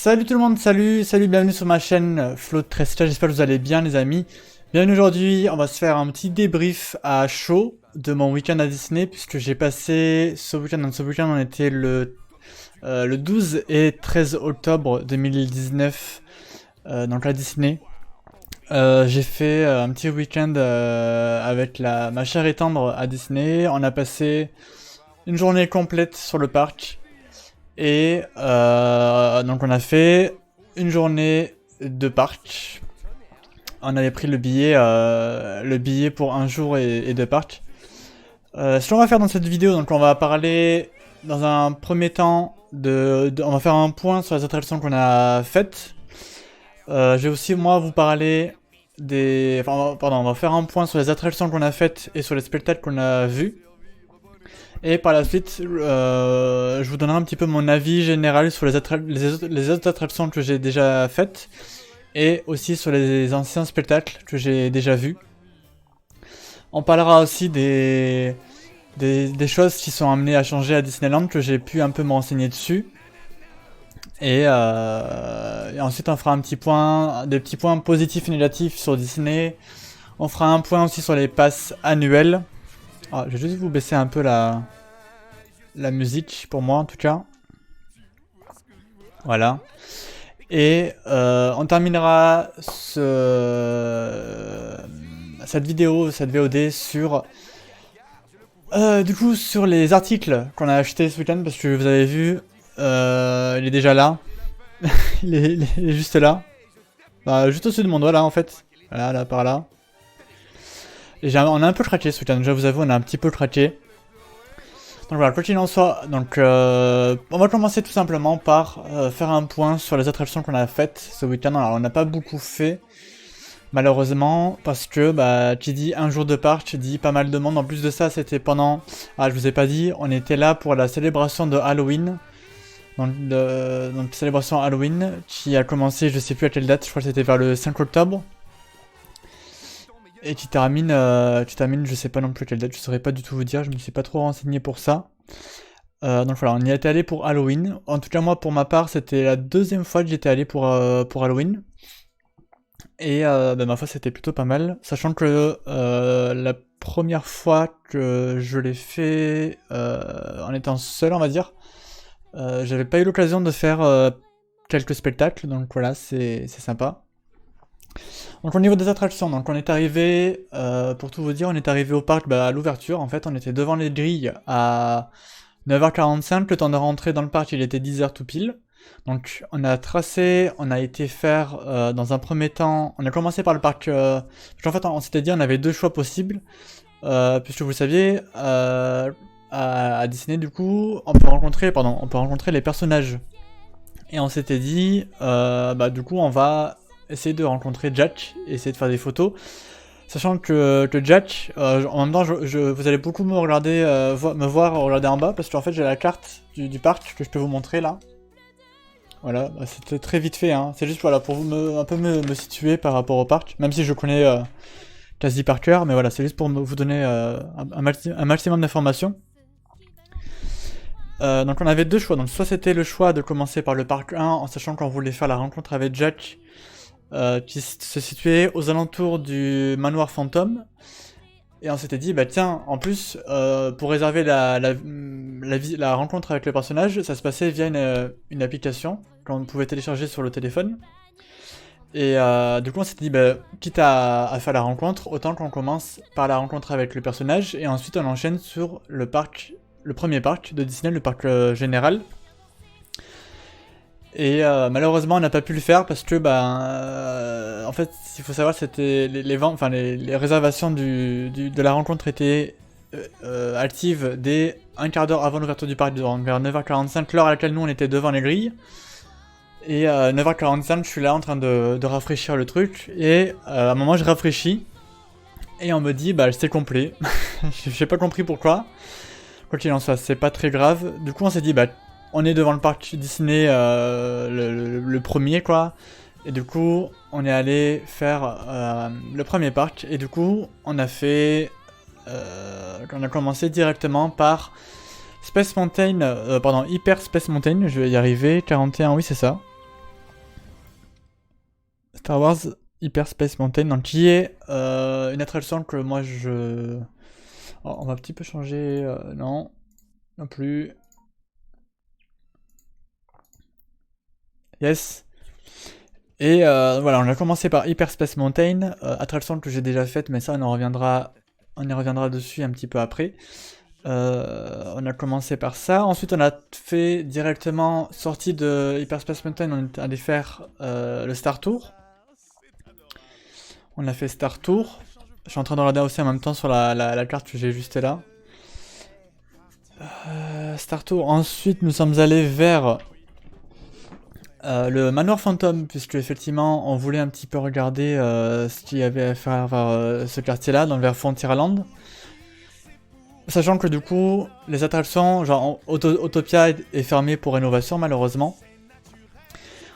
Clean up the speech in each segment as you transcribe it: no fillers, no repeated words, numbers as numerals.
Salut tout le monde, salut, bienvenue sur ma chaîne Flo Tresta, j'espère que vous allez bien les amis. Bienvenue aujourd'hui, on va se faire un petit débrief à chaud de mon week-end à Disney, puisque j'ai passé ce week-end, on était le 12 et 13 octobre 2019, donc à Disney. J'ai fait un petit week-end avec ma chère et tendre à Disney, on a passé une journée complète sur le parc. Et donc on a fait une journée de parc. On avait pris le billet pour un jour et deux parcs. Ce qu'on va faire dans cette vidéo, donc on va parler dans un premier temps on va faire un point sur les attractions qu'on a faites. Je vais aussi moi vous parler on va faire un point sur les attractions qu'on a faites et sur les spectacles qu'on a vus. Et par la suite, je vous donnerai un petit peu mon avis général sur les autres attractions que j'ai déjà faites. Et aussi sur les anciens spectacles que j'ai déjà vus. On parlera aussi des choses qui sont amenées à changer à Disneyland, que j'ai pu un peu me renseigner dessus. Et ensuite on fera des petits points positifs et négatifs sur Disney. On fera un point aussi sur les passes annuelles. Ah, je vais juste vous baisser un peu la musique, pour moi en tout cas. Voilà. Et on terminera cette VOD sur... du coup, sur les articles qu'on a achetés ce week-end, parce que vous avez vu, il est déjà là. il est juste là. Bah, juste au-dessus de mon doigt là en fait. Voilà, là, par là. Et on a un peu craqué ce week-end, je vous avoue, on a un petit peu craqué. Donc voilà, quoi qu'il en soit, donc on va commencer tout simplement par faire un point sur les attractions qu'on a faites ce week-end. Alors on n'a pas beaucoup fait, malheureusement, parce que qui dit un jour de parc, qui dit pas mal de monde. En plus de ça, c'était pendant... Ah, je vous ai pas dit, on était là pour la célébration de Halloween. Donc célébration Halloween, qui a commencé, je sais plus à quelle date, je crois que c'était vers le 5 octobre. Et tu termines, je sais pas non plus quelle date, je saurais pas du tout vous dire, je me suis pas trop renseigné pour ça. Donc voilà, on y était allé pour Halloween. En tout cas moi pour ma part c'était la deuxième fois que j'étais allé pour Halloween. Et ma foi c'était plutôt pas mal, sachant que la première fois que je l'ai fait en étant seul on va dire, j'avais pas eu l'occasion de faire quelques spectacles, donc voilà c'est sympa. Donc au niveau des attractions, donc on est arrivé, pour tout vous dire, on est arrivé au parc à l'ouverture, en fait on était devant les grilles à 9h45, le temps de rentrer dans le parc il était 10h tout pile. Donc on a tracé, on a été faire dans un premier temps, on a commencé par le parc, parce qu'en fait on s'était dit on avait deux choix possibles, puisque vous le saviez, à Disney du coup, on peut rencontrer les personnages. Et on s'était dit, du coup on va essayer de rencontrer Jack, essayer de faire des photos. Sachant que Jack, en même temps vous allez beaucoup me regarder, me voir regarder en bas, parce qu'en fait j'ai la carte du parc que je peux vous montrer là. Voilà, c'était très vite fait, hein. C'est juste voilà, pour un peu me situer par rapport au parc, même si je connais quasi par cœur, mais voilà, c'est juste pour vous donner un maximum d'informations. Donc on avait deux choix, donc soit c'était le choix de commencer par le parc 1 en sachant qu'on voulait faire la rencontre avec Jack, qui se situait aux alentours du manoir fantôme. Et on s'était dit, tiens, en plus, pour réserver la rencontre avec le personnage, ça se passait via une application qu'on pouvait télécharger sur le téléphone. Et du coup on s'était dit, quitte à faire la rencontre, autant qu'on commence par la rencontre avec le personnage, et ensuite on enchaîne sur le premier parc de Disney, le parc général. Et malheureusement on n'a pas pu le faire parce que en fait il faut savoir c'était les réservations de la rencontre étaient actives dès un quart d'heure avant l'ouverture du parc, vers 9h45, l'heure à laquelle nous on était devant les grilles. Et 9h45 je suis là en train de rafraîchir le truc, et à un moment je rafraîchis et on me dit c'est complet. J'ai pas compris pourquoi. Quoi qu'il en soit, c'est pas très grave. Du coup on s'est dit on est devant le parc Disney, le premier quoi, et du coup on est allé faire le premier parc, et du coup on a commencé directement par Space Mountain, Hyper Space Mountain, je vais y arriver, 41, oui c'est ça. Star Wars Hyperspace Mountain, donc qui est une attraction que moi je... Oh, on va un petit peu changer, non, non plus. Yes. Et voilà, on a commencé par Hyperspace Mountain, attraction que j'ai déjà faite, mais ça on y reviendra dessus un petit peu après. On a commencé par ça, ensuite on a fait directement, sortie de Hyperspace Mountain, on est allé faire le Star Tour. On a fait Star Tour. Je suis en train de regarder aussi en même temps sur la carte que j'ai juste là. Star Tour. Ensuite, nous sommes allés vers le manoir fantôme, puisque effectivement, on voulait un petit peu regarder ce qu'il y avait à faire vers ce quartier-là, dans vers Frontierland. Sachant que du coup, les attractions, genre Autopia est fermé pour rénovation malheureusement.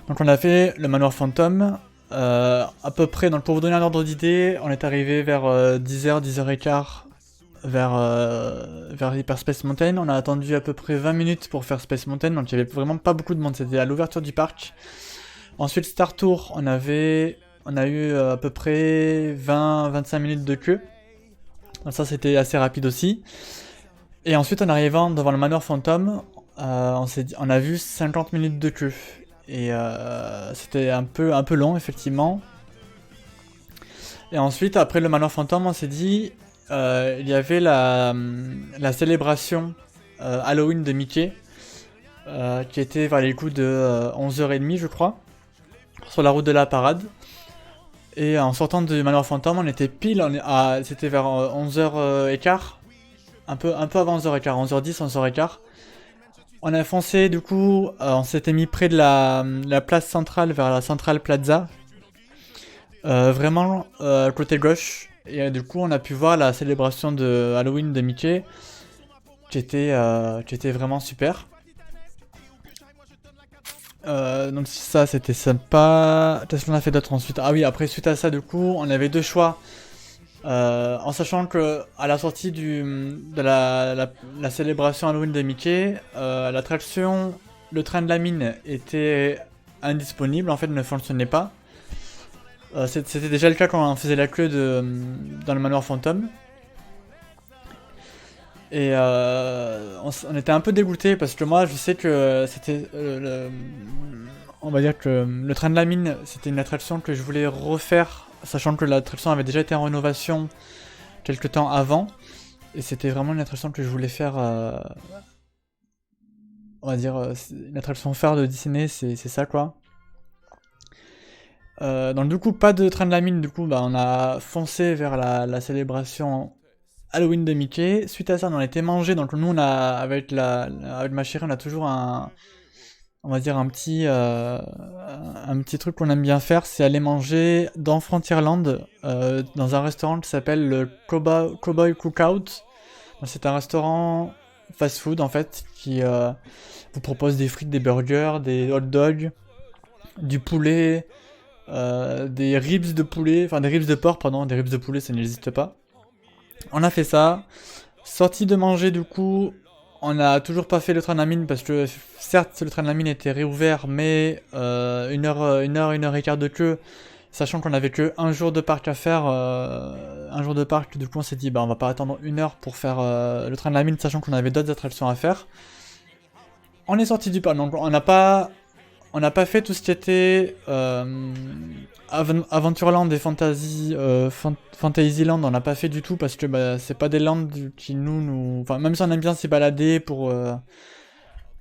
Donc on a fait le manoir fantôme. À peu près, donc pour vous donner un ordre d'idée, on est arrivé vers 10h, 10h15 vers Hyperspace Mountain. On a attendu à peu près 20 minutes pour faire Space Mountain, donc il n'y avait vraiment pas beaucoup de monde, c'était à l'ouverture du parc. Ensuite Star Tour, on a eu à peu près 20-25 minutes de queue. Donc ça c'était assez rapide aussi. Et ensuite en arrivant devant le manoir fantôme, on a vu 50 minutes de queue. Et c'était un peu long effectivement. Et ensuite après le manoir fantôme on s'est dit il y avait la célébration Halloween de Mickey qui était vers les coups de 11h30 je crois, sur la route de la parade. Et en sortant du manoir fantôme on était pile, c'était vers 11h15, un peu avant 11h15, 11h10, 11h15. On a foncé du coup, on s'était mis près de la place centrale, vers la Central Plaza. Vraiment côté gauche. Et du coup on a pu voir la célébration de Halloween de Mickey. Qui était vraiment super. Donc ça c'était sympa. Qu'est-ce qu'on a fait d'autre ensuite? Ah oui, après suite à ça du coup on avait deux choix. En sachant que à la sortie de la célébration Halloween de Mickey, l'attraction le train de la mine était indisponible, en fait ne fonctionnait pas. C'était déjà le cas quand on faisait la queue dans le manoir fantôme. Et on était un peu dégoûté parce que moi je sais que c'était on va dire que le train de la mine c'était une attraction que je voulais refaire, sachant que l'attraction avait déjà été en rénovation quelques temps avant. Et c'était vraiment une attraction que je voulais faire, on va dire une attraction phare de Disney, c'est ça quoi. Donc du coup pas de train de la mine, du coup bah, on a foncé vers la célébration Halloween de Mickey. Suite à ça on a été mangé, donc nous avec ma chérie on a toujours on va dire un petit truc qu'on aime bien faire, c'est aller manger dans Frontierland, dans un restaurant qui s'appelle le Cowboy Cookout. C'est un restaurant fast-food en fait qui vous propose des frites, des burgers, des hot dogs, du poulet, des ribs de poulet, enfin des ribs de porc, pardon, des ribs de poulet ça n'existe pas. On a fait ça, sorti de manger du coup, on n'a toujours pas fait le train de la mine parce que certes le train de la mine était réouvert mais une heure et quart de queue, sachant qu'on avait que un jour de parc à faire, un jour de parc, du coup on s'est dit bah on va pas attendre une heure pour faire le train de la mine, sachant qu'on avait d'autres attractions à faire. On est sorti du parc, donc on n'a pas fait tout ce qui était Aventureland et Fantasyland, on n'a pas fait du tout parce que bah, c'est pas des lands qui nous... Enfin, même si on aime bien s'y balader pour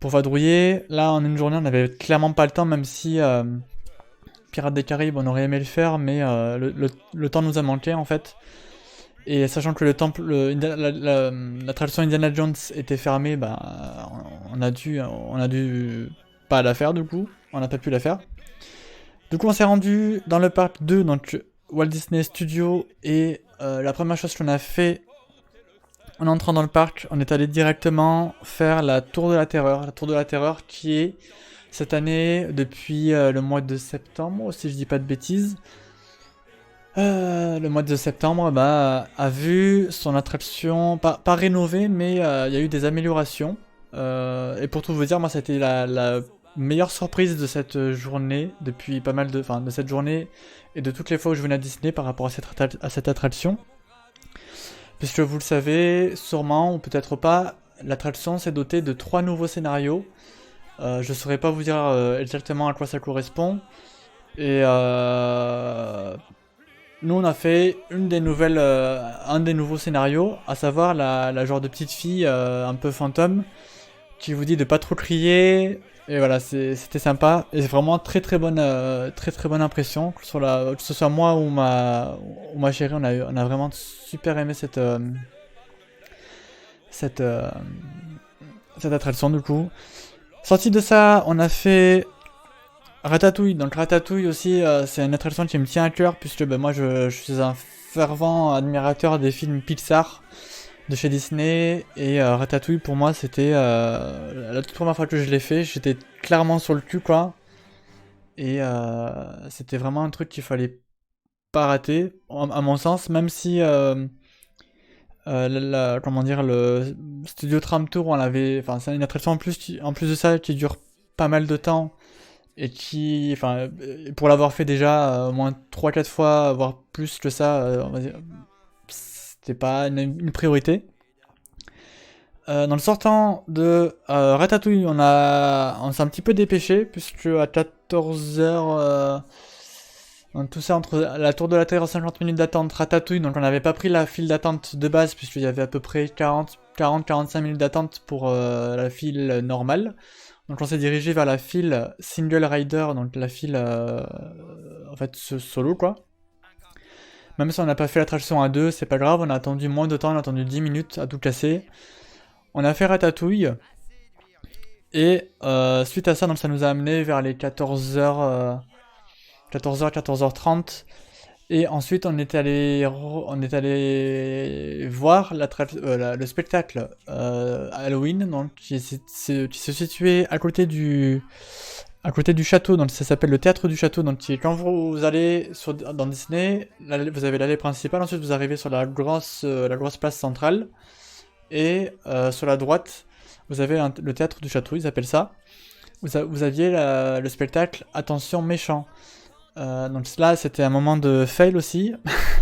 vadrouiller, là en une journée on avait clairement pas le temps, même si Pirates des Caraïbes on aurait aimé le faire, mais le temps nous a manqué en fait. Et sachant que l'attraction Indiana Jones était fermée, bah, on a dû pas la faire du coup, on n'a pas pu la faire. Du coup on s'est rendu dans le parc 2, donc Walt Disney Studios, et la première chose qu'on a fait en entrant dans le parc, on est allé directement faire la Tour de la Terreur. La Tour de la Terreur qui est cette année depuis le mois de septembre, si je dis pas de bêtises. Le mois de septembre bah, a vu son attraction, pas rénovée, mais il y a eu des améliorations. Et pour tout vous dire, moi c'était meilleure surprise de cette journée, depuis pas mal de... Enfin, de cette journée et de toutes les fois où je venais à Disney par rapport à cette attraction. Puisque vous le savez, sûrement, ou peut-être pas, l'attraction s'est dotée de 3 nouveaux scénarios. Je ne saurais pas vous dire exactement à quoi ça correspond. Et nous on a fait un des nouveaux scénarios, à savoir la genre de petite fille un peu fantôme, qui vous dit de pas trop crier. Et voilà, c'était sympa. Et c'est vraiment très bonne impression. Que ce soit moi ou ma chérie, on a vraiment super aimé cette, euh, cette attraction du coup. Sorti de ça, on a fait Ratatouille. Donc Ratatouille aussi, c'est une attraction qui me tient à cœur, puisque ben, moi je suis un fervent admirateur des films Pixar de chez Disney, et Ratatouille pour moi c'était la toute première fois que je l'ai fait, j'étais clairement sur le cul quoi, et c'était vraiment un truc qu'il fallait pas rater, à mon sens, même si comment dire, le Studio Tram Tour, on l'avait, enfin c'est une attraction en plus de ça qui dure pas mal de temps, et qui, enfin, pour l'avoir fait déjà au moins 3-4 fois, voire plus que ça, on va dire, c'était pas une priorité. Dans le sortant de Ratatouille, on s'est un petit peu dépêché, puisque à 14h, tout ça entre la Tour de la Terre, 50 minutes d'attente, Ratatouille, donc on n'avait pas pris la file d'attente de base, puisqu'il y avait à peu près 40-45 minutes d'attente pour la file normale. Donc on s'est dirigé vers la file Single Rider, donc la file en fait solo quoi. Même si on n'a pas fait l'attraction à deux, c'est pas grave, on a attendu moins de temps, on a attendu 10 minutes à tout casser. On a fait Ratatouille. Et suite à ça, donc ça nous a amené vers les 14h, 14h30. Et ensuite, on est allé voir le spectacle Halloween, donc, qui se situait à côté du château, donc ça s'appelle le théâtre du château. Donc quand vous allez dans Disney, vous avez l'allée principale, ensuite vous arrivez sur la grosse place centrale, et sur la droite, vous avez le théâtre du château, ils appellent ça. Vous aviez le spectacle Attention méchant. Donc là, c'était un moment de fail aussi.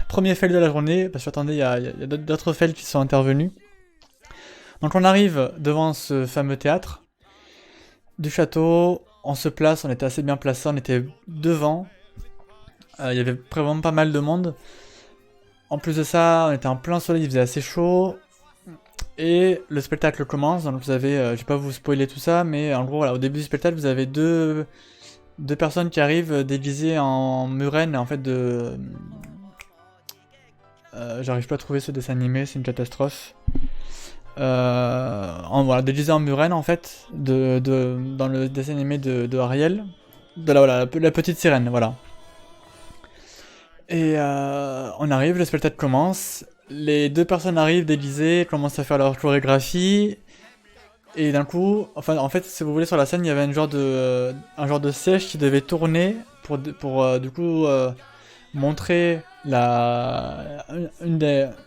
Premier fail de la journée, parce que attendez, il y a d'autres fails qui sont intervenus. Donc on arrive devant ce fameux théâtre du château, on se place, on était assez bien placé, on était devant. Il y avait vraiment pas mal de monde. En plus de ça, on était en plein soleil, il faisait assez chaud. Et le spectacle commence, donc vous avez, je vais pas vous spoiler tout ça, mais en gros, voilà, au début du spectacle, vous avez deux personnes qui arrivent déguisées en Muren, en fait de... j'arrive pas à trouver ce dessin animé, c'est une catastrophe. Voilà, déguisées en Muren, en fait, dans le dessin animé de Ariel. La petite sirène, voilà. Et on arrive, le spectacle commence. Les deux personnes arrivent déguisées, commencent à faire leur chorégraphie. Et d'un coup, enfin, en fait, si vous voulez, sur la scène, il y avait un genre de siège qui devait tourner pour du coup montrer une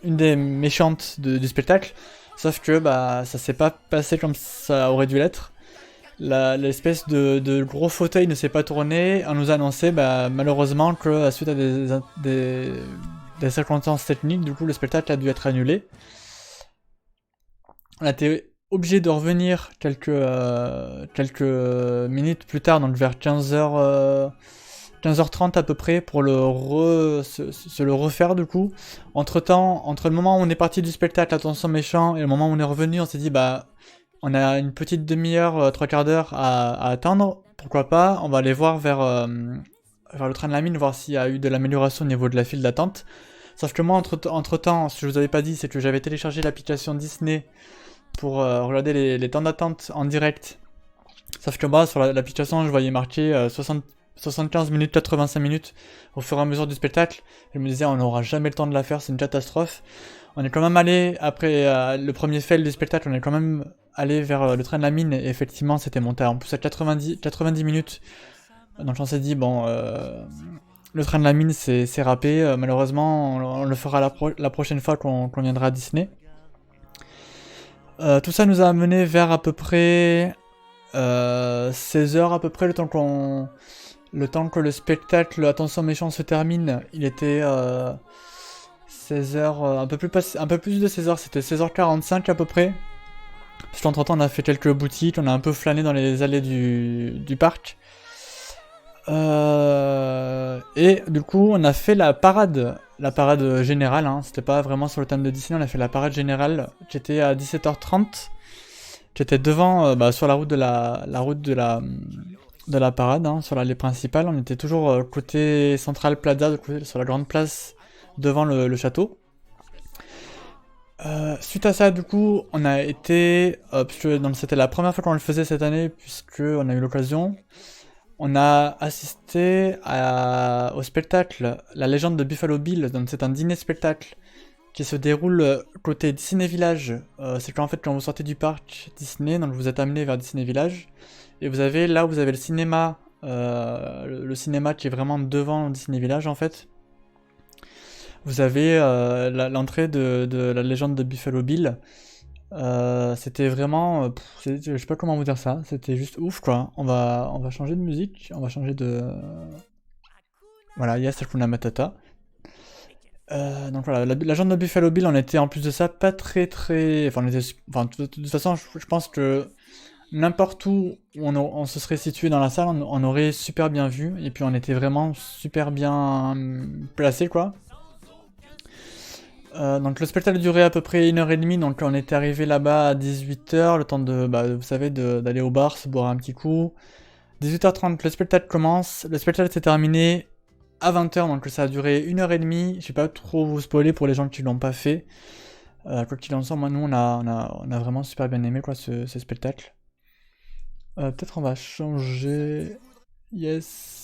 des méchantes du spectacle. Sauf que bah ça s'est pas passé comme ça aurait dû l'être. L'espèce de gros fauteuil ne s'est pas tourné. On nous a annoncé bah, malheureusement que suite à des circonstances techniques, du coup le spectacle a dû être annulé. On a été obligé de revenir quelques minutes plus tard, donc vers 15h30 à peu près, pour se le refaire du coup. Entre le moment où on est parti du spectacle Attention méchant et le moment où on est revenu, on s'est dit bah on a une petite demi-heure, 3/4 d'heure à attendre, pourquoi pas, on va aller voir vers le train de la mine, voir s'il y a eu de l'amélioration au niveau de la file d'attente. Sauf que moi, entre temps, ce que je vous avais pas dit, c'est que j'avais téléchargé l'application Disney pour regarder les temps d'attente en direct. Sauf que moi, sur l'application, je voyais marqué 75 minutes, 85 minutes au fur et à mesure du spectacle. Je me disais, on n'aura jamais le temps de la faire, c'est une catastrophe. On est quand même allé, après le premier fail du spectacle, on est quand même allé vers le train de la mine, et effectivement, c'était monté en plus à 90 minutes. Donc on s'est dit, bon, le train de la mine, c'est râpé. Malheureusement, on le fera la prochaine fois qu'on viendra à Disney. Tout ça nous a amené vers à peu près 16 heures à peu près, le temps que le spectacle Attention méchant se termine. Il était 16 heures, un peu plus de 16 heures, c'était 16h45 à peu près. Parce qu'entre temps on a fait quelques boutiques, on a un peu flâné dans les allées du parc. Et du coup on a fait la parade générale, hein. C'était pas vraiment sur le thème de Disney, on a fait la parade générale qui était à 17h30. Qui était devant, sur la route de la parade, hein, sur l'allée principale. On était toujours côté Central Plaza, sur la grande place devant le château. Suite à ça, du coup, on a été, puisque c'était la première fois qu'on le faisait cette année, puisque on a eu l'occasion, on a assisté au spectacle La Légende de Buffalo Bill. Donc c'est un dîner-spectacle qui se déroule côté Disney Village. C'est qu'en fait, quand vous sortez du parc Disney, donc vous êtes amené vers Disney Village, et vous avez le cinéma, le cinéma qui est vraiment devant Disney Village en fait. Vous avez l'entrée de La Légende de Buffalo Bill. C'était vraiment, je sais pas comment vous dire ça, c'était juste ouf quoi. On va changer de musique, on va changer de... Voilà, yes, Hakuna Matata. Donc voilà, la Légende de Buffalo Bill, on était en plus de ça pas très... Enfin, de toute façon, je pense que n'importe où on se serait situé dans la salle, on aurait super bien vu, et puis on était vraiment super bien placé quoi. Donc le spectacle durait à peu près 1h30, donc on était arrivé là-bas à 18h, le temps de, vous savez, d'aller au bar, se boire un petit coup. 18h30, le spectacle commence, le spectacle s'est terminé à 20h, donc ça a duré 1h30, je vais pas trop vous spoiler pour les gens qui l'ont pas fait. Quoi qu'il en soit, moi, nous, on a vraiment super bien aimé quoi, ce spectacle. Peut-être on va changer... Yes...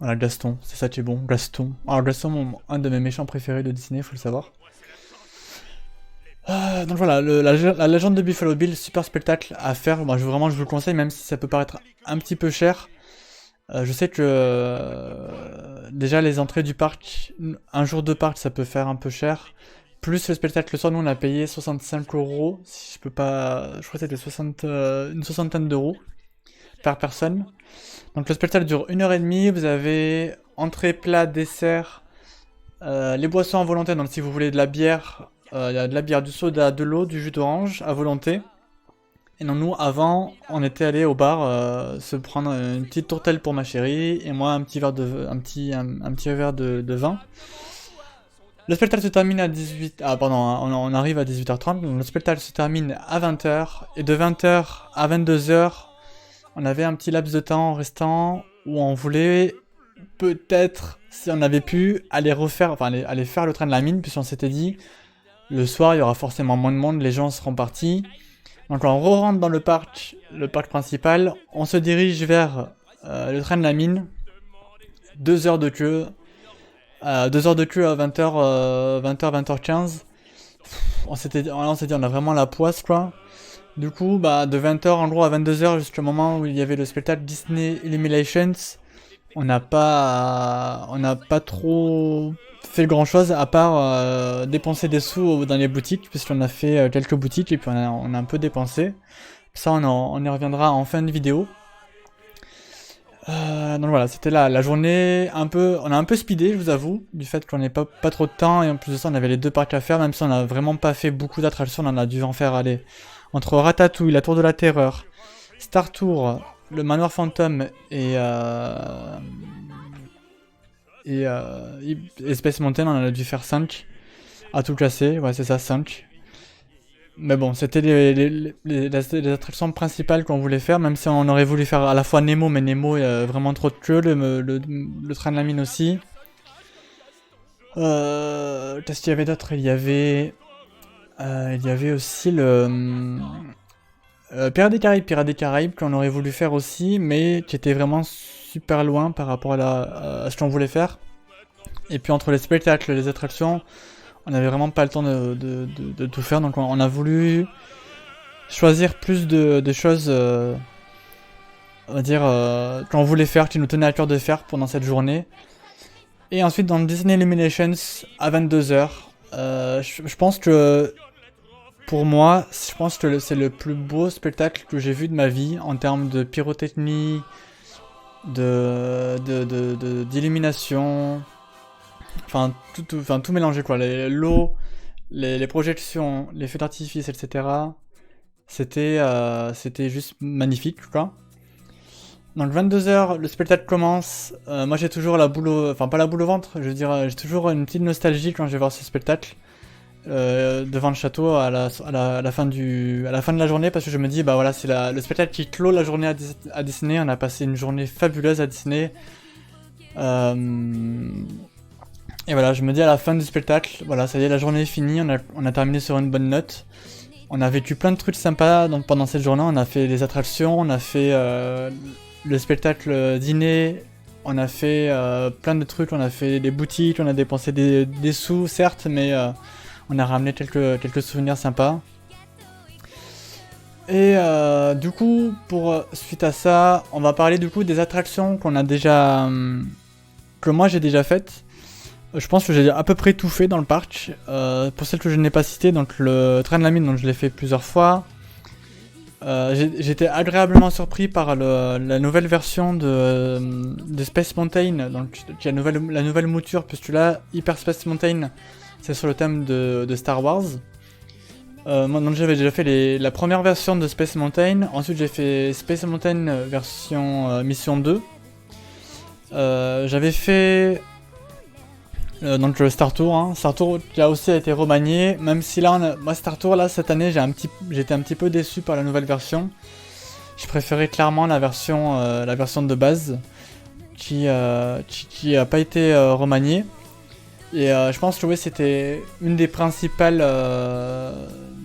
Voilà, Gaston, c'est ça qui est bon, Gaston. Alors Gaston, un de mes méchants préférés de Disney, faut le savoir. Donc voilà, la Légende de Buffalo Bill, super spectacle à faire. Moi, je vous le conseille, même si ça peut paraître un petit peu cher. Je sais que déjà les entrées du parc, un jour de parc, ça peut faire un peu cher. Plus le spectacle le soir, nous on a payé 65€, si je peux pas, je crois que c'était une soixantaine d'euros par personne. Donc le spectacle dure 1h30, vous avez entrée, plat, dessert, les boissons à volonté, donc si vous voulez de la bière, il y a de la bière, du soda, de l'eau, du jus d'orange à volonté. Et donc nous, avant, on était allé au bar se prendre une petite tourtelle pour ma chérie, et moi un petit verre de vin. Le spectacle se termine à 18... Ah pardon, on arrive à 18h30, donc le spectacle se termine à 20h, et de 20h à 22h, on avait un petit laps de temps restant où on voulait peut-être, si on avait pu, aller faire le train de la mine, puisqu'on s'était dit, le soir il y aura forcément moins de monde, les gens seront partis. Donc on re-rentre dans le parc principal, on se dirige vers le train de la mine, 2 heures de queue, 2 heures de queue à 20h, 20h15. On s'est dit, on a vraiment la poisse quoi. Du coup, de 20h en gros à 22h jusqu'au moment où il y avait le spectacle Disney Illuminations, on n'a pas trop fait grand chose à part dépenser des sous dans les boutiques, puisqu'on a fait quelques boutiques et puis on a un peu dépensé. Ça on y reviendra en fin de vidéo. Donc voilà, c'était la journée on a un peu speedé, je vous avoue, du fait qu'on n'ait pas trop de temps, et en plus de ça on avait les 2 parcs à faire, même si on n'a vraiment pas fait beaucoup d'attractions, on en a dû en faire aller entre Ratatouille, la Tour de la Terreur, Star Tour, le Manoir Fantôme et Space Mountain, on en a dû faire 5 à tout casser, ouais c'est ça, 5. Mais bon, c'était les attractions principales qu'on voulait faire, même si on aurait voulu faire à la fois Nemo, mais Nemo, il y a vraiment trop de queue, le train de la mine aussi. Qu'est-ce qu'il y avait d'autre? Il y avait aussi le Pirates des Caraïbes qu'on aurait voulu faire aussi, mais qui était vraiment super loin par rapport à ce qu'on voulait faire. Et puis entre les spectacles et les attractions, on n'avait vraiment pas le temps de tout faire, donc on a voulu choisir plus de choses, on va dire, qu'on voulait faire, qui nous tenait à cœur de faire pendant cette journée. Et ensuite dans Disney Illuminations à 22h, je pense que pour moi, je pense que c'est le plus beau spectacle que j'ai vu de ma vie en termes de pyrotechnie, d'illumination, enfin tout mélangé quoi, l'eau, les projections, les feux d'artifice, etc. C'était juste magnifique quoi. Donc 22h, le spectacle commence. Moi j'ai toujours la boule au... Enfin pas la boule au ventre, je veux dire, j'ai toujours une petite nostalgie quand je vais voir ce spectacle. Devant le château à la fin de la journée, parce que je me dis bah voilà, c'est le spectacle qui clôt la journée à Disney. On a passé une journée fabuleuse à Disney. Et voilà, je me dis à la fin du spectacle, voilà, ça y est, la journée est finie, on a terminé sur une bonne note. On a vécu plein de trucs sympas donc pendant cette journée. On a fait des attractions, on a fait le spectacle dîner, on a fait plein de trucs, on a fait des boutiques, on a dépensé des sous certes, mais on a ramené quelques souvenirs sympas. Et du coup, suite à ça, on va parler du coup des attractions qu'on a déjà, que moi j'ai déjà faites. Je pense que j'ai à peu près tout fait dans le parc. Pour celles que je n'ai pas citées, donc le train de la mine, donc je l'ai fait plusieurs fois. J'étais agréablement surpris par la nouvelle version de Space Mountain, donc la nouvelle mouture, puisque là, Hyper Space Mountain, c'est sur le thème de Star Wars. Moi, donc j'avais déjà fait la première version de Space Mountain, ensuite j'ai fait Space Mountain version Mission 2. J'avais fait donc le Star Tour, hein. Star Tour qui a aussi été remanié, même si là, moi Star Tour là cette année j'étais un petit peu déçu par la nouvelle version. Je préférais clairement la version de base qui a pas été remaniée. Et je pense que oui, c'était une des principales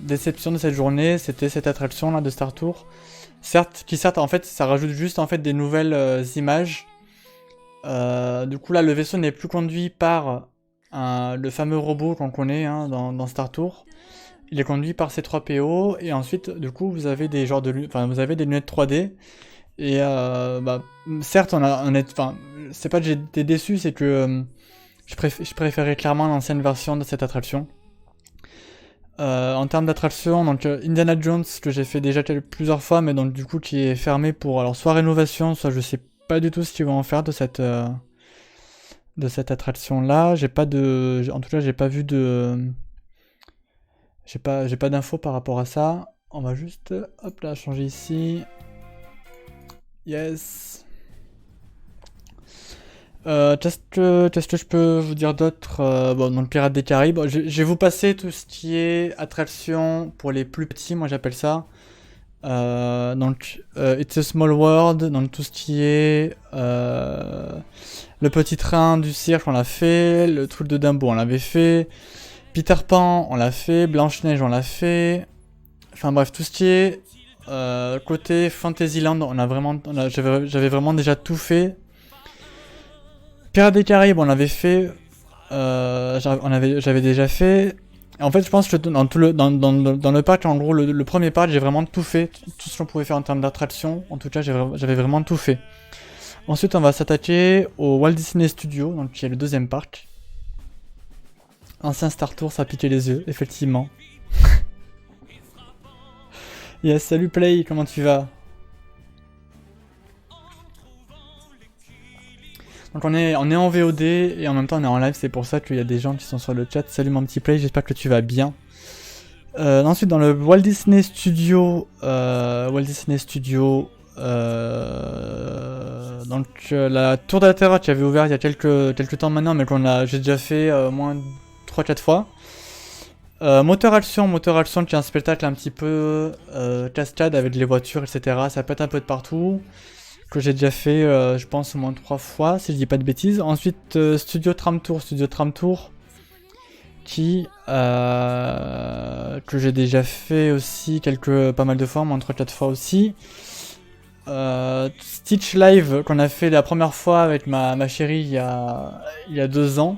déceptions de cette journée, c'était cette attraction là de Star Tour. Certes en fait ça rajoute juste en fait des nouvelles images. Du coup là le vaisseau n'est plus conduit par le fameux robot qu'on connaît hein, dans Star Tour. Il est conduit par C3PO et ensuite du coup vous avez des vous avez des lunettes 3D et certes c'est pas que j'étais déçu, c'est que je préférais clairement l'ancienne version de cette attraction. En termes d'attraction, donc Indiana Jones que j'ai fait déjà plusieurs fois, mais donc du coup qui est fermé pour alors soit rénovation, soit je sais pas du tout ce qu'ils vont en faire de cette attraction là. En tout cas j'ai pas vu de, j'ai pas d'infos par rapport à ça. On va juste hop là changer ici. Yes. Qu'est-ce que je peux vous dire d'autre? Bon, donc Pirates des Caraïbes. Je vais vous passer tout ce qui est attraction pour les plus petits, moi j'appelle ça. Donc It's a Small World, donc tout ce qui est le petit train du cirque, on l'a fait. Le truc de Dumbo, on l'avait fait. Peter Pan, on l'a fait. Blanche-Neige, on l'a fait. Enfin bref, tout ce qui est côté Fantasyland, j'avais vraiment déjà tout fait. Pirates des Caraïbes, on l'avait fait. J'avais déjà fait. En fait, je pense que dans le parc, en gros, le premier parc, j'ai vraiment tout fait. Tout ce qu'on pouvait faire en termes d'attraction. En tout cas, j'avais vraiment tout fait. Ensuite, on va s'attaquer au Walt Disney Studios, donc qui est le deuxième parc. Ancien Star Tour, ça piquait les yeux, effectivement. Yes, salut Play, comment tu vas? Donc on est en VOD et en même temps on est en live, c'est pour ça qu'il y a des gens qui sont sur le chat. Salut mon petit Play, j'espère que tu vas bien. Ensuite dans le Walt Disney Studio, donc la Tour de la Terreur qui avait ouvert il y a quelques temps maintenant, mais j'ai déjà fait au moins 3-4 fois. Moteur Action qui est un spectacle un petit peu cascade avec les voitures, etc. Ça pète un peu de partout. Que j'ai déjà fait, je pense, au moins 3 fois, si je dis pas de bêtises. Ensuite, Studio Tram Tour, qui que j'ai déjà fait aussi pas mal de fois, au moins 3-4 fois aussi. Stitch Live, qu'on a fait la première fois avec ma chérie il y a 2 ans.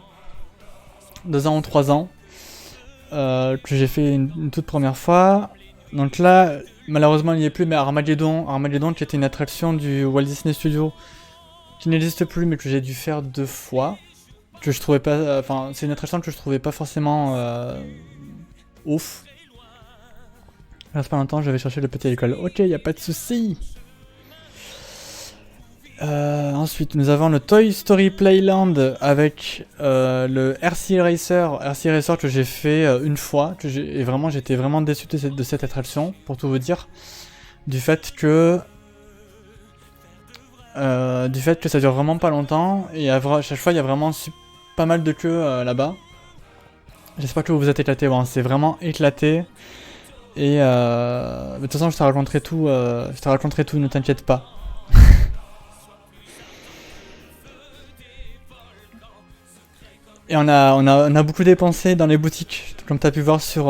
2 ans ou 3 ans. Que j'ai fait une toute première fois. Donc là, malheureusement il n'y est plus, mais Armageddon qui était une attraction du Walt Disney Studio qui n'existe plus, mais que j'ai dû faire 2 fois. Que je trouvais pas, c'est une attraction que je trouvais pas forcément ouf. Reste pas longtemps, je vais chercher le petit à l'école. Ok, y a pas de souci. Ensuite, nous avons le Toy Story Playland avec le RC Racer que j'ai fait une fois, et vraiment j'étais vraiment déçu de cette attraction, pour tout vous dire, du fait que ça dure vraiment pas longtemps et à chaque fois il y a vraiment pas mal de queues là-bas. J'espère que vous vous êtes éclaté, bon, c'est vraiment éclaté. Et de toute façon je te raconterai tout, ne t'inquiète pas. Et on a beaucoup dépensé dans les boutiques, comme tu as pu voir sur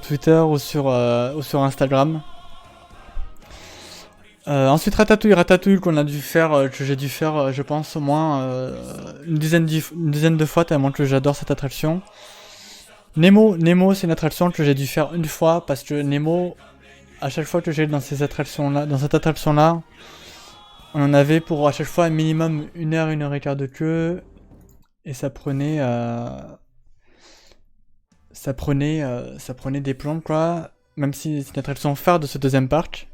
Twitter ou sur Instagram. Ensuite Ratatouille qu'on a dû faire, que j'ai dû faire je pense au moins une dizaine de fois tellement que j'adore cette attraction. Nemo c'est une attraction que j'ai dû faire une fois parce que Nemo, à chaque fois que j'allais dans cette attraction là, on en avait pour à chaque fois un minimum 1 heure, 1 heure et quart de queue. Et ça prenait des plombs quoi, même si c'est une attraction phare de ce deuxième parc.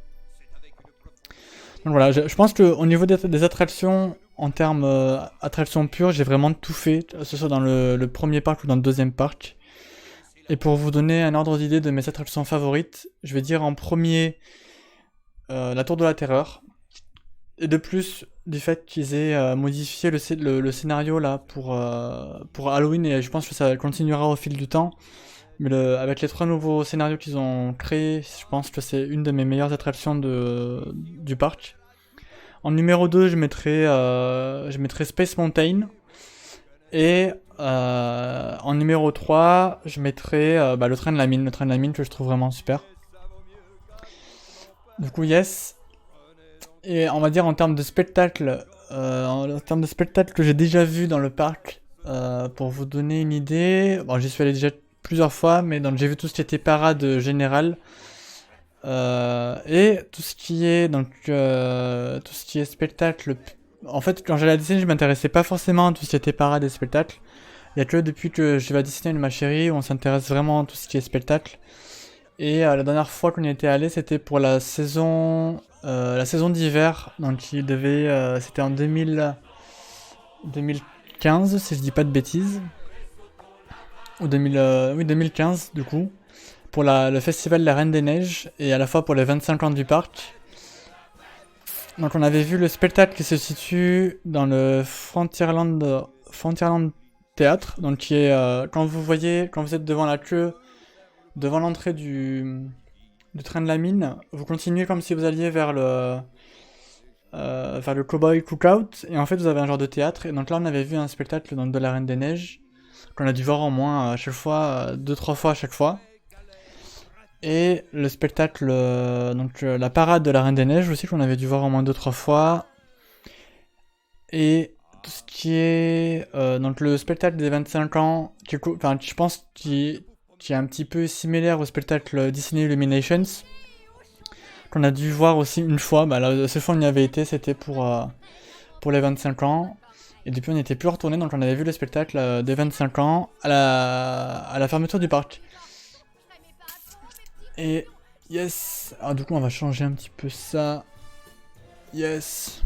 Donc voilà, je pense qu'au niveau des attractions, en termes attractions pures, j'ai vraiment tout fait, que ce soit dans le premier parc ou dans le deuxième parc. Et pour vous donner un ordre d'idée de mes attractions favorites, je vais dire en premier la Tour de la Terreur. Et de plus, du fait qu'ils aient modifié le scénario là pour Halloween, et je pense que ça continuera au fil du temps. Mais avec les 3 nouveaux scénarios qu'ils ont créés, je pense que c'est une de mes meilleures attractions du parc. En numéro 2, je mettrai Space Mountain. Et en numéro 3, je mettrai le train de la mine. Le train de la mine que je trouve vraiment super. Du coup, yes. Et on va dire en termes de spectacle, que j'ai déjà vu dans le parc, pour vous donner une idée, bon j'y suis allé déjà plusieurs fois, mais donc j'ai vu tout ce qui était parade générale, et tout ce qui est spectacle. En fait, quand j'allais à Disney, je m'intéressais pas forcément à tout ce qui était parade et spectacle. Il y a que depuis que je vais à Disney avec ma chérie où on s'intéresse vraiment à tout ce qui est spectacle. Et la dernière fois qu'on y était allé, c'était pour la saison d'hiver, donc c'était en 2015 si je dis pas de bêtises, ou 2015 du coup, pour le festival de la Reine des Neiges et à la fois pour les 25 ans du parc. Donc on avait vu le spectacle qui se situe dans le Frontierland Théâtre, donc qui est quand vous êtes devant la queue, devant l'entrée du train de la mine, vous continuez comme si vous alliez vers le Cowboy Cookout, et en fait vous avez un genre de théâtre, et donc là on avait vu un spectacle de la Reine des Neiges, qu'on a dû voir au moins à chaque fois, 2-3 fois à chaque fois. Et le spectacle, la parade de la Reine des Neiges aussi, qu'on avait dû voir au moins 2-3 fois. Et tout ce qui est donc le spectacle des 25 ans, je pense qui est un petit peu similaire au spectacle Disney Illuminations, qu'on a dû voir aussi une fois. La seule fois où on y avait été, c'était pour les 25 ans. Et depuis, on n'était plus retourné, donc on avait vu le spectacle des 25 ans à la fermeture du parc. Et yes. Alors du coup, on va changer un petit peu ça. Yes.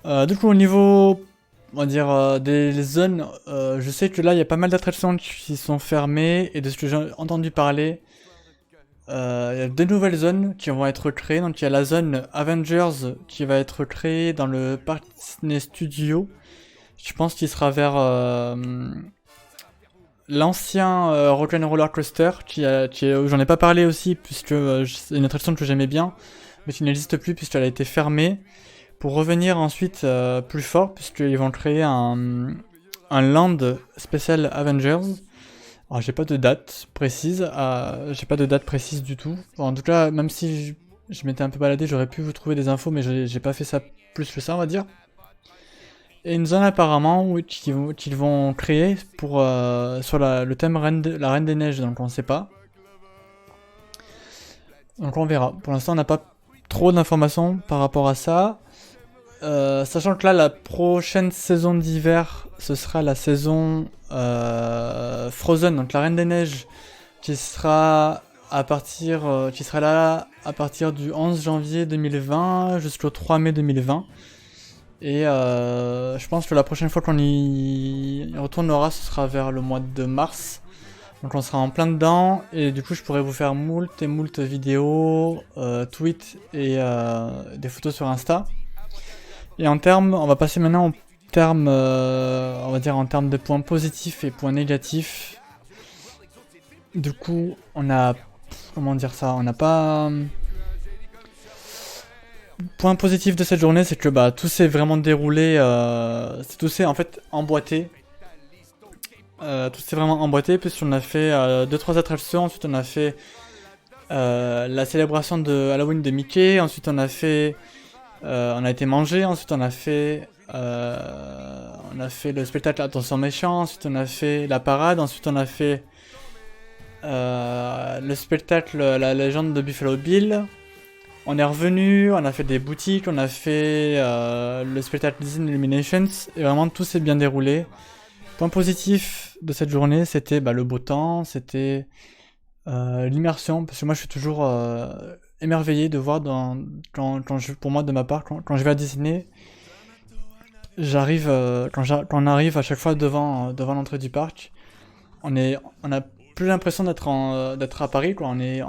Du coup, au niveau, on va dire, des zones, je sais que là, il y a pas mal d'attractions qui sont fermées, et de ce que j'ai entendu parler, il y a 2 nouvelles zones qui vont être créées. Donc il y a la zone Avengers qui va être créée dans le parc Disney Studio. Je pense qu'il sera vers l'ancien Rock'n'Roller Coaster, j'en ai pas parlé aussi, puisque c'est une attraction que j'aimais bien, mais qui n'existe plus puisqu'elle a été fermée, pour revenir ensuite plus fort, puisqu'ils vont créer un land spécial Avengers. Alors j'ai pas de date précise, du tout. Bon, en tout cas, même si je m'étais un peu baladé, j'aurais pu vous trouver des infos, mais j'ai pas fait ça plus que ça, on va dire. Et une zone apparemment qu'ils vont créer pour sur le thème la Reine des Neiges, donc on sait pas. Donc on verra. Pour l'instant, on n'a pas trop d'informations par rapport à ça. Sachant que là, la prochaine saison d'hiver, ce sera la saison Frozen, donc la Reine des Neiges qui sera qui sera là à partir du 11 janvier 2020 jusqu'au 3 mai 2020. Et je pense que la prochaine fois qu'on y retournera, ce sera vers le mois de mars. Donc on sera en plein dedans, et du coup je pourrais vous faire moult vidéos, tweets et des photos sur Insta. Et en termes, on va passer maintenant en termes, on va dire en termes de points positifs et points négatifs. Du coup, on a, comment dire ça, on n'a pas... Point positif de cette journée, c'est que bah, tout s'est vraiment déroulé, tout s'est en fait emboîté. Tout s'est vraiment emboîté, puisqu'on a fait 2-3 attractions, ensuite on a fait la célébration de Halloween de Mickey, ensuite on a fait... on a été mangé, ensuite on a fait le spectacle Attention méchant, ensuite on a fait la parade, ensuite on a fait le spectacle La légende de Buffalo Bill. On est revenu, on a fait des boutiques, on a fait le spectacle Disney Illuminations, et vraiment tout s'est bien déroulé. Point positif de cette journée, c'était le beau temps, c'était l'immersion, parce que moi je suis toujours émerveillé de voir pour moi de ma part, quand je vais à Disney, j'arrive, quand on arrive à chaque fois devant l'entrée du parc, on a plus l'impression d'être à Paris, quoi. On est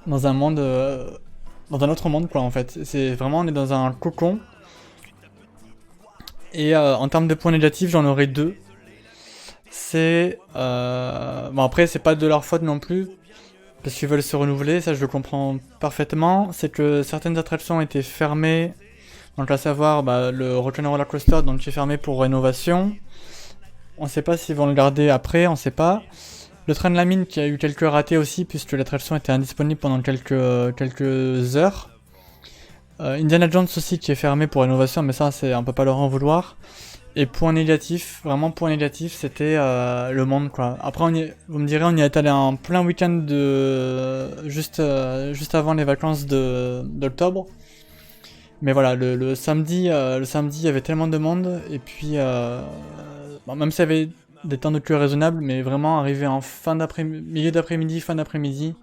dans un monde, dans un autre monde, quoi, en fait. C'est vraiment, on est dans un cocon. Et en termes de points négatifs, j'en aurai deux. C'est bon, après c'est pas de leur faute non plus, parce qu'ils veulent se renouveler, ça je le comprends parfaitement. C'est que certaines attractions ont été fermées, donc à savoir le Rock'n'Roller Coaster, donc qui est fermé pour rénovation. On sait pas s'ils vont le garder après, on sait pas. Le train de la mine qui a eu quelques ratés aussi, puisque l'attraction était indisponible pendant quelques heures. Indiana Jones aussi qui est fermé pour rénovation, mais ça on peut pas leur en vouloir. Et point négatif, vraiment point négatif, c'était le monde, quoi. Après vous me direz, on y est allé en plein week-end juste avant les vacances d'octobre. Mais voilà, le samedi, il y avait tellement de monde, et puis même s'il y avait des temps de queue raisonnables, mais vraiment arrivé en milieu d'après-midi, fin d'après-midi,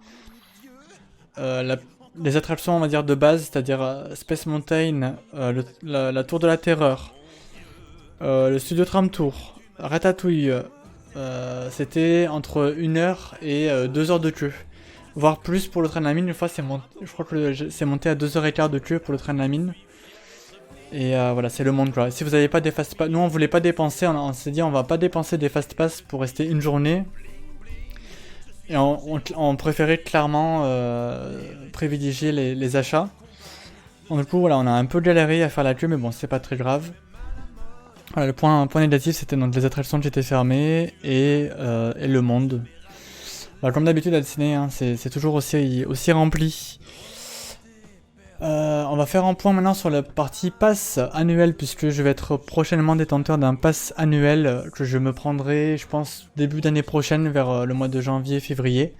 les attractions, on va dire, de base, c'est-à-dire Space Mountain, la Tour de la Terreur, le Studio Tram Tour, Ratatouille, c'était entre 1 heure et 2 heures de queue. Voire plus pour le train de la mine. Une fois, je crois que c'est monté à 2h15 de queue pour le train de la mine. Et voilà, c'est le monde, quoi. Si vous n'avez pas des fast pass, nous on voulait pas dépenser, on s'est dit on va pas dépenser des fast pass pour rester une journée. Et on préférait clairement privilégier les achats. Donc, du coup, voilà, on a un peu galéré à faire la queue, mais bon, c'est pas très grave. Voilà, le point négatif, c'était donc les attractions qui étaient fermées et le monde. Comme d'habitude à Disney, hein, c'est toujours aussi rempli. On va faire un point maintenant sur la partie pass annuel, puisque je vais être prochainement détenteur d'un pass annuel que je me prendrai, je pense, début d'année prochaine, vers le mois de janvier-février,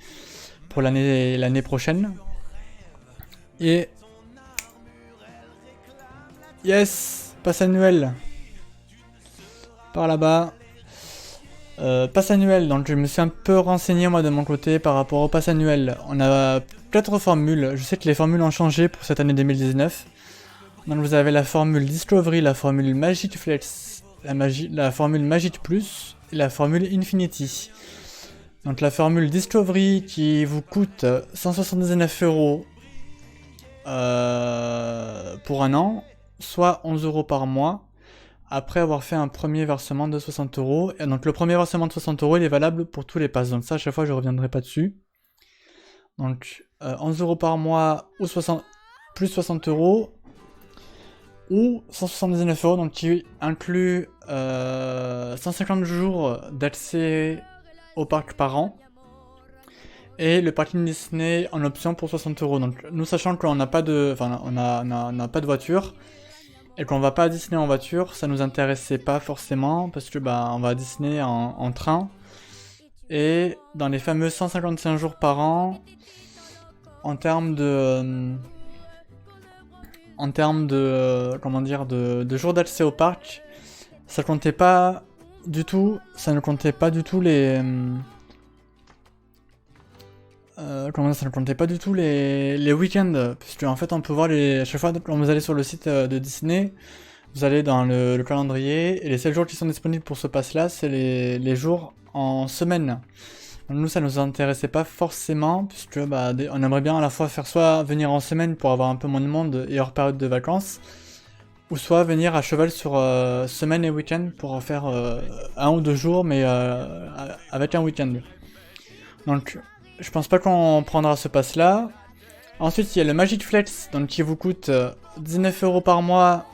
pour l'année prochaine. Et... yes, pass annuel. Par là-bas. Pass annuel, donc je me suis un peu renseigné moi de mon côté par rapport au pass annuel. On a 4 formules, je sais que les formules ont changé pour cette année 2019. Donc vous avez la formule Discovery, la formule Magic Flex, la formule Magic Plus et la formule Infinity. Donc la formule Discovery qui vous coûte 179 € pour un an, soit 11 € par mois, après avoir fait un premier versement de 60 €. Et donc le premier versement de 60 € il est valable pour tous les passes, donc ça à chaque fois je reviendrai pas dessus. Donc 11 € par mois ou plus 60 € ou 179 €, donc qui inclut 150 jours d'accès au parc par an et le parking Disney en option pour 60 €. Donc nous, sachant qu'on n'a pas de, on n'a pas de voiture et qu'on va pas à Disney en voiture, ça nous intéressait pas forcément parce que on va à Disney en train, et dans les fameux 155 jours par an, en termes de comment dire, de jours d'accès au parc, ça comptait pas du tout, ça ne comptait pas du tout les Comment ça ne comptait pas du tout les week-ends, puisque en fait on peut voir à chaque fois quand vous allez sur le site de Disney, vous allez dans le calendrier, et les seuls jours qui sont disponibles pour ce pass-là, c'est les jours en semaine. Donc nous, ça nous intéressait pas forcément, puisque bah, on aimerait bien à la fois faire soit venir en semaine pour avoir un peu moins de monde et hors période de vacances, ou soit venir à cheval sur semaine et week-end pour en faire 1 ou 2 jours, mais avec un week-end. Donc je pense pas qu'on prendra ce pass-là. Ensuite, il y a le Magic Flex, donc qui vous coûte 19€ par mois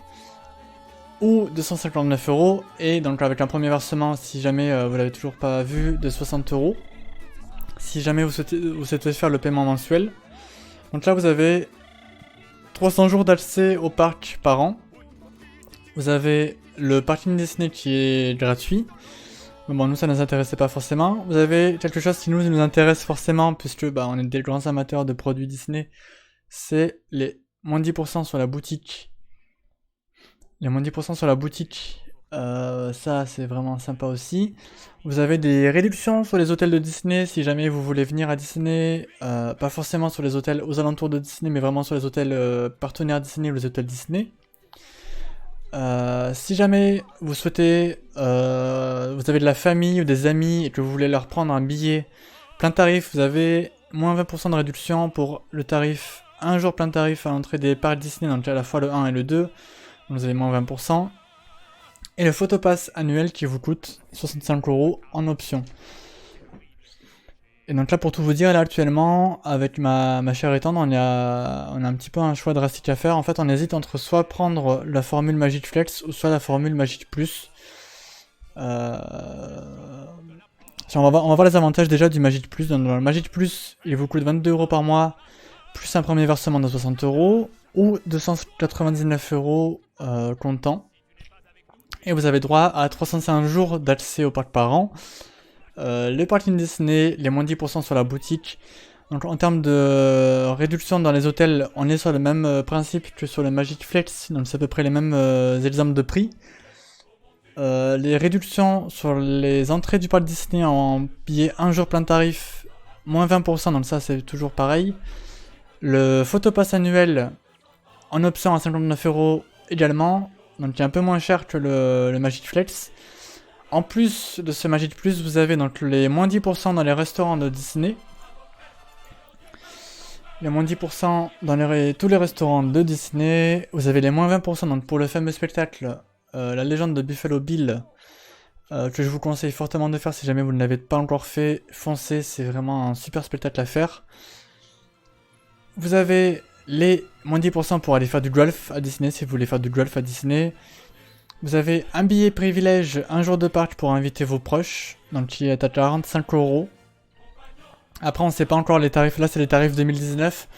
ou 259€, et donc avec un premier versement, si jamais vous l'avez toujours pas vu, de 60€. Si jamais vous souhaitez faire le paiement mensuel. Donc là, vous avez 300 jours d'accès au parc par an. Vous avez le parking Disney qui est gratuit. Mais bon, nous, ça ne nous intéressait pas forcément. Vous avez quelque chose qui nous intéresse forcément, puisque bah, on est des grands amateurs de produits Disney. C'est les moins 10% sur la boutique. Les moins 10% sur la boutique. Ça, c'est vraiment sympa aussi. Vous avez des réductions sur les hôtels de Disney si jamais vous voulez venir à Disney. Pas forcément sur les hôtels aux alentours de Disney, mais vraiment sur les hôtels partenaires Disney ou les hôtels Disney. Si jamais vous souhaitez, vous avez de la famille ou des amis et que vous voulez leur prendre un billet plein tarif, vous avez moins 20% de réduction pour le tarif, un jour plein tarif à l'entrée des parcs Disney, donc à la fois le 1 et le 2, donc vous avez moins 20%. Et le photopass annuel qui vous coûte 65€ en option. Et donc là, pour tout vous dire, là actuellement, avec ma chère et tendre, on a un petit peu un choix drastique à faire. En fait, on hésite entre soit prendre la formule Magic Flex ou soit la formule Magic Plus. On va voir les avantages déjà du Magic Plus. Donc, dans le Magic Plus, il vous coûte 22€ par mois, plus un premier versement de 60€ ou 299€ comptant. Et vous avez droit à 305 jours d'accès au parc par an. Les parkings Disney, les moins 10% sur la boutique. Donc en termes de réduction dans les hôtels, on est sur le même principe que sur le Magic Flex, donc c'est à peu près les mêmes exemples de prix. Les réductions sur les entrées du parc Disney en billets 1 jour plein tarif, moins 20%, donc ça c'est toujours pareil. Le photopass annuel en option à 59€ également, donc qui est un peu moins cher que le Magic Flex. En plus de ce Magic Plus, vous avez donc les moins 10% dans les restaurants de Disney. Les moins 10% dans tous les restaurants de Disney. Vous avez les moins 20% donc pour le fameux spectacle La Légende de Buffalo Bill, que je vous conseille fortement de faire si jamais vous ne l'avez pas encore fait. Foncez, c'est vraiment un super spectacle à faire. Vous avez les moins 10% pour aller faire du golf à Disney si vous voulez faire du golf à Disney. Vous avez un billet privilège, un jour de parc pour inviter vos proches, donc qui est à 45€. Après, on sait pas encore les tarifs, là c'est les tarifs 2019.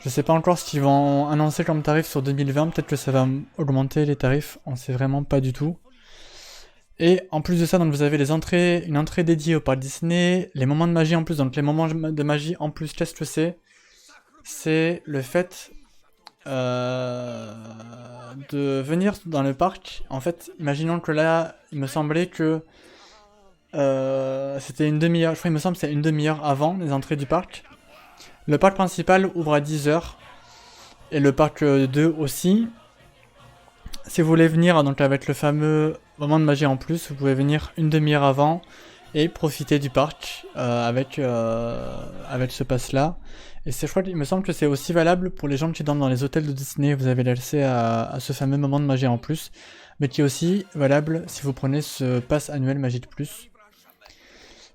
Je sais pas encore ce qu'ils vont annoncer comme tarif sur 2020, peut-être que ça va augmenter les tarifs, on sait vraiment pas du tout. Et en plus de ça, donc vous avez une entrée dédiée au parc Disney, les moments de magie en plus, donc les moments de magie en plus, qu'est-ce que c'est ? C'est le fait de venir dans le parc. En fait, imaginons que là, il me semblait que c'était une demi-heure, je crois il me semble que c'est une demi-heure avant les entrées du parc. Le parc principal ouvre à 10h et le parc 2 aussi. Si vous voulez venir donc avec le fameux moment de magie en plus, vous pouvez venir une demi-heure avant et profiter du parc avec ce pass là. Et je crois qu'il me semble que c'est aussi valable pour les gens qui dorment dans les hôtels de Disney, vous avez l'accès à ce fameux moment de magie en plus, mais qui est aussi valable si vous prenez ce pass annuel Magic Plus.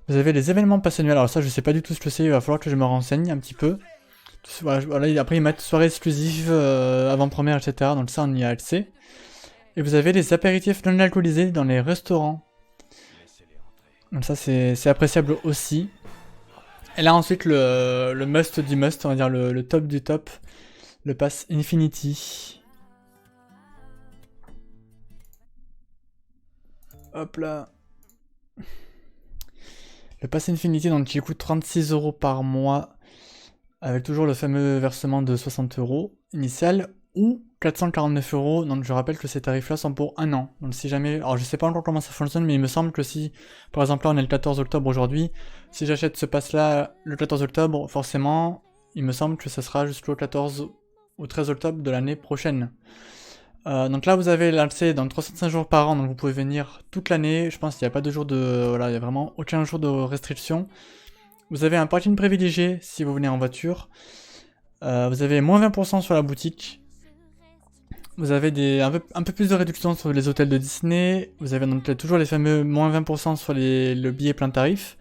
Vous avez les événements pass annuels, alors ça je sais pas du tout ce que c'est, il va falloir que je me renseigne un petit peu. Voilà, après ils mettent soirée exclusive, avant-première, etc. Donc ça on y a accès. Et vous avez les apéritifs non alcoolisés dans les restaurants. Donc ça c'est appréciable aussi. Et là ensuite le must du must, on va dire le top du top, le pass Infinity. Hop là. Le pass Infinity donc qui coûte 36€ par mois, avec toujours le fameux versement de 60€ initial, ou 449 €. Donc je rappelle que ces tarifs-là sont pour un an. Donc si jamais, alors je sais pas encore comment ça fonctionne, mais il me semble que si, par exemple là on est le 14 octobre aujourd'hui, si j'achète ce pass-là le 14 octobre, forcément, il me semble que ça sera jusqu'au 14 ou 13 octobre de l'année prochaine. Donc là vous avez l'accès dans 305 jours par an, donc vous pouvez venir toute l'année. Je pense qu'il n'y a pas de jour de, voilà, il y a vraiment aucun jour de restriction. Vous avez un parking privilégié si vous venez en voiture. Vous avez moins 20% sur la boutique. Vous avez un peu plus de réduction sur les hôtels de Disney. Vous avez donc toujours les fameux moins 20% sur le billet plein tarif.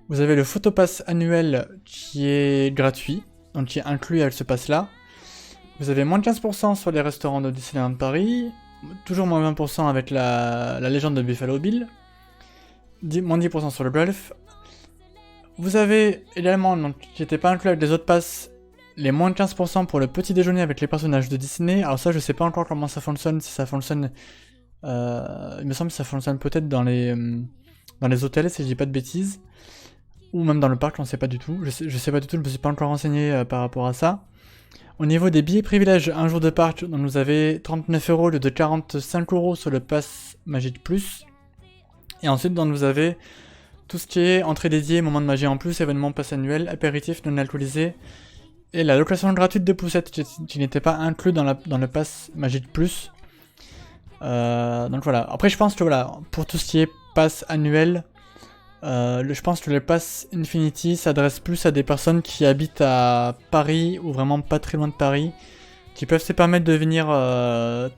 Vous avez le photopass annuel qui est gratuit, donc qui est inclus avec ce pass-là. Vous avez moins de 15% sur les restaurants de Disneyland Paris. Toujours moins 20% avec la légende de Buffalo Bill. Moins 10% sur le golf. Vous avez également, donc, qui n'était pas inclus avec les autres passes, les moins de 15% pour le petit déjeuner avec les personnages de Disney. Alors ça, je sais pas encore comment ça fonctionne, si ça fonctionne... il me semble que ça fonctionne peut-être dans les hôtels, si je dis pas de bêtises. Ou même dans le parc, on sait pas du tout. Je sais pas du tout, je me suis pas encore renseigné par rapport à ça. Au niveau des billets privilèges, un jour de parc, donc vous avez 39 € au lieu de 45 € sur le pass Magic Plus. Et ensuite, donc vous avez tout ce qui est entrée dédiée, moment de magie en plus, événement pass annuel, apéritif non alcoolisé, et la location gratuite de poussettes qui n'était pas inclus dans le pass Magic Plus. Donc voilà. Après, je pense que voilà, pour tout ce qui est pass annuel, je pense que le pass Infinity s'adresse plus à des personnes qui habitent à Paris ou vraiment pas très loin de Paris, qui peuvent se permettre de venir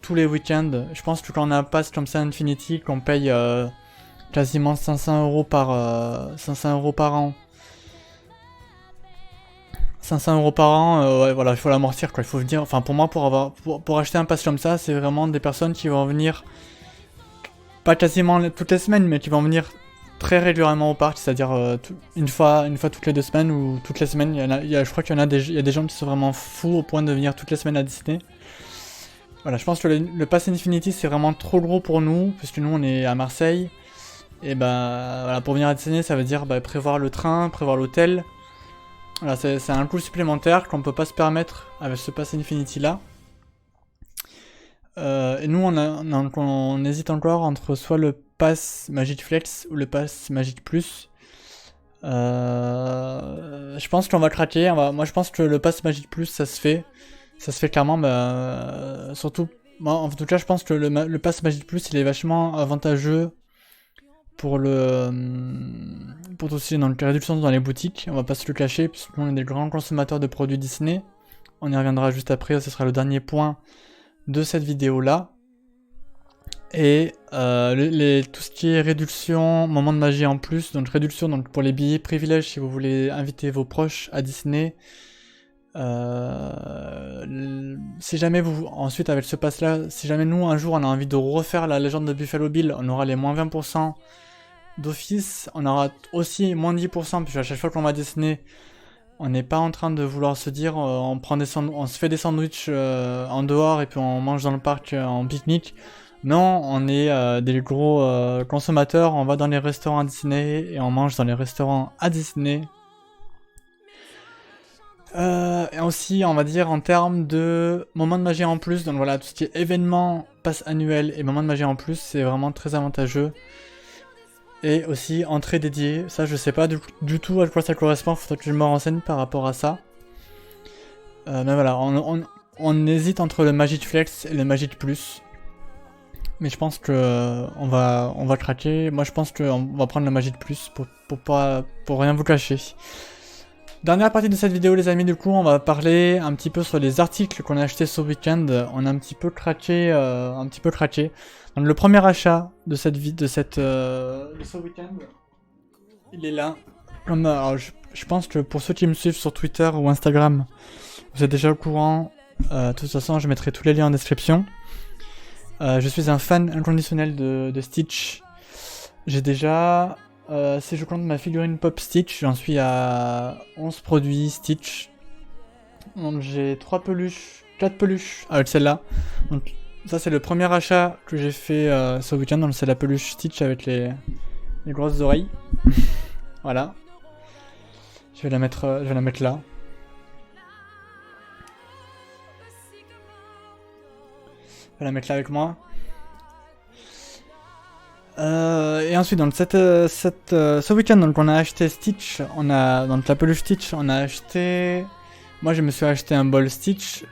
tous les week-ends. Je pense que quand on a un pass comme ça Infinity, qu'on paye quasiment 500 € par an. 500 € par an, ouais, voilà, il faut l'amortir quoi. Il faut venir. Enfin, pour moi, pour acheter un pass comme ça, c'est vraiment des personnes qui vont venir pas quasiment toutes les semaines, mais qui vont venir très régulièrement au parc, c'est-à-dire une fois toutes les 2 semaines ou toutes les semaines. Je crois qu'il y a des gens qui sont vraiment fous au point de venir toutes les semaines à Disney. Voilà, je pense que le pass Infinity c'est vraiment trop gros pour nous, puisque nous on est à Marseille. Et bah voilà, pour venir à Disney, ça veut dire prévoir le train, prévoir l'hôtel. Voilà, c'est un coût supplémentaire qu'on peut pas se permettre avec ce pass Infinity là. Et nous on hésite encore entre soit le pass Magic Flex ou le pass Magic Plus. Je pense qu'on va craquer. Moi je pense que le pass Magic Plus ça se fait clairement. Surtout, moi, en tout cas je pense que le pass Magic Plus il est vachement avantageux pour tout ce qui est dans les réductions dans les boutiques. On va pas se le cacher puisque on est des grands consommateurs de produits Disney. On y reviendra juste après, ce sera le dernier point de cette vidéo là. Et tout ce qui est réduction, moment de magie en plus, donc réduction donc pour les billets privilèges si vous voulez inviter vos proches à Disney. Si jamais ensuite avec ce pass là, si jamais nous un jour on a envie de refaire la légende de Buffalo Bill, on aura les moins 20% d'office, on aura aussi moins 10%, puisque à chaque fois qu'on va à Disney, on n'est pas en train de vouloir se dire on se fait des sandwichs en dehors et puis on mange dans le parc en pique-nique. Non, on est des gros consommateurs, on va dans les restaurants à Disney et on mange dans les restaurants à Disney. Et aussi, on va dire en termes de moments de magie en plus, donc voilà, tout ce qui est événements, pass annuel et moments de magie en plus, c'est vraiment très avantageux. Et aussi entrée dédiée, ça je sais pas du tout à quoi ça correspond, faudrait que je me renseigne par rapport à ça. Mais voilà, on hésite entre le Magic Flex et le Magic Plus. Mais je pense que on va craquer. Moi je pense qu'on va prendre le Magic Plus pour rien vous cacher. Dernière partie de cette vidéo les amis, du coup on va parler un petit peu sur les articles qu'on a achetés ce week-end. On a un petit peu craqué. Donc le premier achat de ce week-end, il est là. Alors, je pense que pour ceux qui me suivent sur Twitter ou Instagram, vous êtes déjà au courant. De toute façon je mettrai tous les liens en description. Je suis un fan inconditionnel de Stitch. J'ai déjà... si je compte ma figurine Pop Stitch, j'en suis à 11 produits Stitch. Donc j'ai 4 peluches avec celle-là. Donc ça c'est le premier achat que j'ai fait ce week-end. Donc c'est la peluche Stitch avec les grosses oreilles. Voilà. Je vais la mettre là. Je vais la mettre là avec moi. Et ensuite, donc ce week-end, donc on a acheté Stitch, donc la peluche Stitch, on a acheté... Moi je me suis acheté un bol Stitch.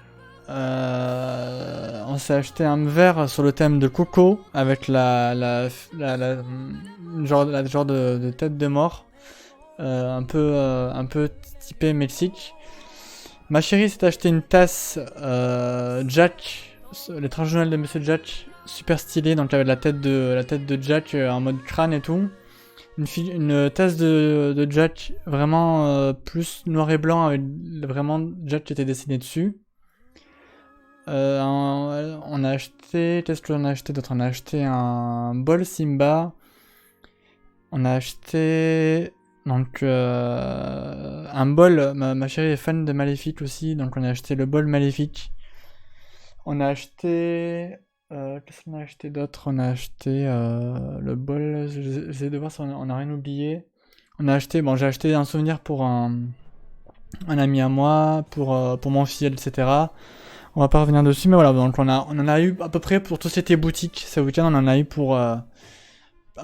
On s'est acheté un verre sur le thème de Coco avec genre de tête de mort, un peu typé Mexique. Ma chérie s'est acheté une tasse Jack, l'étrange journal de Monsieur Jack, super stylée, donc avec la tête de Jack en mode crâne et tout. Une tasse de Jack vraiment plus noir et blanc avec vraiment Jack qui était dessiné dessus. On a acheté... Qu'est-ce qu'on a acheté d'autre? On a acheté un bol Simba. On a acheté... Donc un bol... Ma chérie est fan de Maléfique aussi, donc on a acheté le bol Maléfique. On a acheté... qu'est-ce qu'on a acheté d'autre? On a acheté le bol... J'essaie de voir si on a rien oublié. On a acheté... Bon, j'ai acheté un souvenir pour un ami à moi, pour mon fils, etc. On va pas revenir dessus, mais voilà, donc on en a eu à peu près pour tout ce qui était boutique ce week-end, on en a eu pour un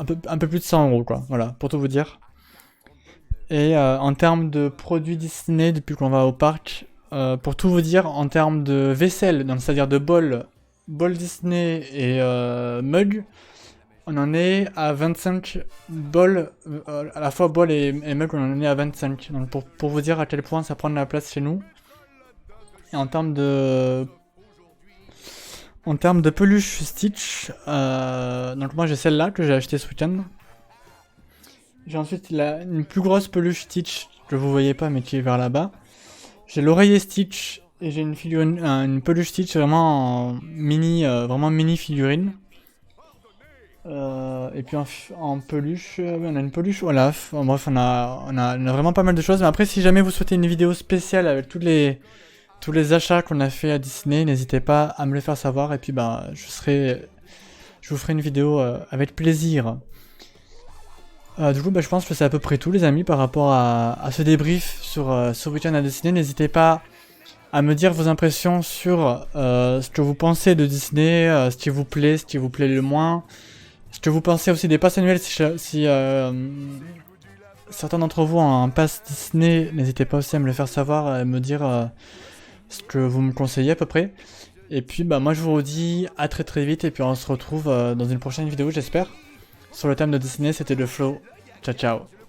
peu plus de 100 euros, quoi, voilà, pour tout vous dire. Et en termes de produits Disney, depuis qu'on va au parc, pour tout vous dire, en termes de vaisselle, donc c'est-à-dire de bol Disney et mug, on en est à 25 bols, à la fois bol et mug, on en est à 25. Donc pour vous dire à quel point ça prend de la place chez nous. Et en termes de peluche Stitch, donc moi j'ai celle-là que j'ai acheté ce week-end. J'ai ensuite une plus grosse peluche Stitch que vous voyez pas mais qui est vers là-bas. J'ai l'oreiller Stitch et j'ai une peluche Stitch vraiment vraiment mini figurine. Et puis en peluche, on a une peluche Olaf. En bref, on a vraiment pas mal de choses. Mais après, si jamais vous souhaitez une vidéo spéciale avec tous les achats qu'on a fait à Disney, n'hésitez pas à me le faire savoir et puis bah je vous ferai une vidéo avec plaisir. Du coup bah, je pense que c'est à peu près tout les amis par rapport à ce débrief sur ce week-end à Disney. N'hésitez pas à me dire vos impressions sur ce que vous pensez de Disney, ce qui vous plaît le moins, ce que vous pensez aussi des passes annuelles si certains d'entre vous ont un pass Disney, n'hésitez pas aussi à me le faire savoir et me dire ce que vous me conseillez à peu près. Et puis bah moi je vous dis à très très vite et puis on se retrouve dans une prochaine vidéo j'espère. Sur le thème de Disney, c'était le flow. Ciao ciao.